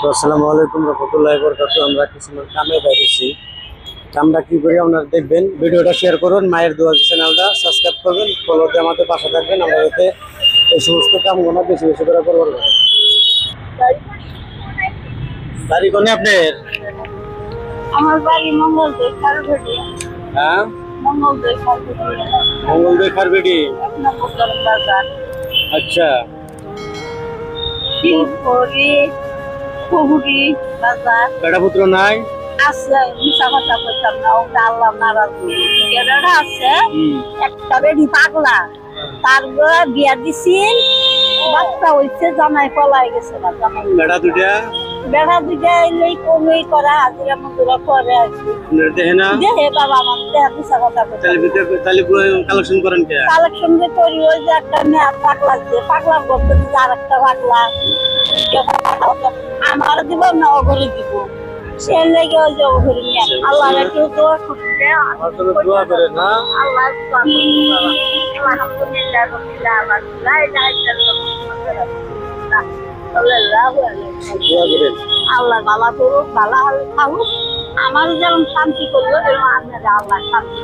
আসসালামু আলাইকুম রহমতুল্লাহি ওয়া বারাকাতুহু। আমরা কিছু কামে বেরিয়েছি। কামটা কি করি আপনারা দেখবেন, ভিডিওটা শেয়ার করুন, মায়ের দোয়া চ্যানেলটা সাবস্ক্রাইব করবেন, ফলো দিয়ে আমাদের পাশে থাকবেন। আমরা যাতে এই সমস্ত কামগুলো বেশি বেশি করে করবো। বাড়ি কোনে আপনার? আমার বাড়ি মঙ্গলদৈ খারবেড়ি। হ্যাঁ, মঙ্গলদৈ খারবেড়ি। মঙ্গলদৈ খারবেড়ি। এক নম্বর বাজার। আচ্ছা, শিবপুরি পুহুরি বাজার। বেটা পুত্র নাই? আছে, মিশা কথা বলতাম না, ওটা আল্লাহ নারাজ। বেড়াটা আছে, একটা বেড়ি পাগলা, তার বিয়া দিছিল, বাচ্চা হইছে, জামাই পলাই গেছে না। জামাই বেটা দুইটা? বেড়া দুইটা এলেই কমই করা, হাজিরা মজুরা করে আছি। দেখে না? দেহে বাবা আমার দেহা মিশা কথা বলতাম। তাহলে কালেকশন করেন কে? কালেকশন যে করি, ওই যে একটা মেয়ে পাগলা আছে, পাগলার করতে আর একটা পাগলা আমার দিব না, ওঘরে দিব। সে লেগে ওই যে ওঘরে নিয়ে আল্লাহ একটু দোয়া করতে, দোয়া করে না? আল্লাহ আলহামদুলিল্লাহ রবিল আলামিন লা ইলাহা ইল্লাল্লাহ সাল্লাল্লাহু আলাইহি ওয়াসাল্লাম। আল্লাহ ভালো করুক, ভালো থাকুক, আমার যেমন শান্তি করলো এরকম আপনারা আল্লাহ শান্তি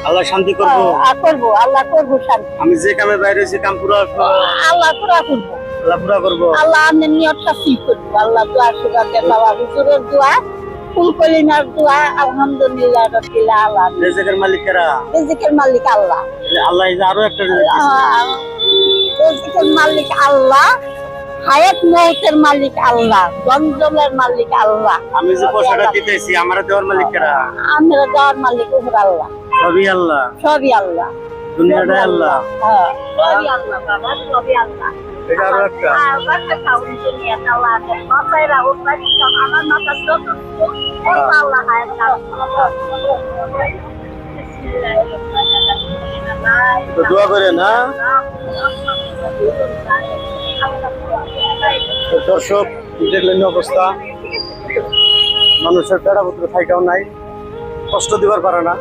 আল্লাহ শান্তি করবো। করবো, আল্লাহ করবো শান্তি। আমি যে কামে বাইরে হয়েছি কাম পুরো আল্লাহ পুরা করবো, আল্লাহ পুরা করবো। আল্লাহ আপনার নিয়তটা ঠিক করবো। আল্লাহ দোয়া সুরাতে বাবা হুজুরের দোয়া, ফুলকলিনার দোয়া, আলহামদুলিল্লাহ রাব্বিল আলামিন। রিজিকের মালিক কারা? রিজিকের মালিক আল্লাহ। আল্লাহ এই যে আরো একটা রিজিকের মালিক আল্লাহ, হায়াত মৌতের মালিক আল্লাহ, গঞ্জলের মালিক আল্লাহ। আমি যে পয়সাটা দিতেছি আমার দেওয়ার মালিক কারা? আমরা দেওয়ার মালিক উপর আল্লাহ। সবই আল্লাহ, সবই আল্লাহ, দুনিয়াটাই আল্লাহ। হ্যাঁ সবই আল্লাহ বাবা, সবই আল্লাহ। এটা আরো একটা দোয়া করে না? দর্শক দেখলেন অবস্থা, মানুষের বেড়াপুত্র থাইকাও নাই, কষ্ট দিবার পারে না।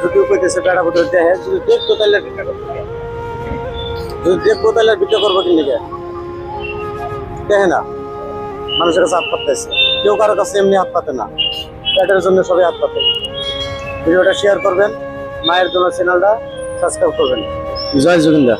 যদিও কইতেছে বেড়াপুত্র দেহে, যদি দেখতো তাহলে ভিক্ষা করবো, যদি দেখবো তাহলে ভিক্ষা করবো কিন্তু দেখে না। মানুষের কাছে হাত পাততেছে, কেউ কারো কাছে এমনি হাত পাতে না, পেটের জন্য সবাই হাত পাতে। ভিডিওটা শেয়ার করবেন, মায়ের জন্য চ্যানেলটা সাবস্ক্রাইব করবেন। জয় যোগিন্দা।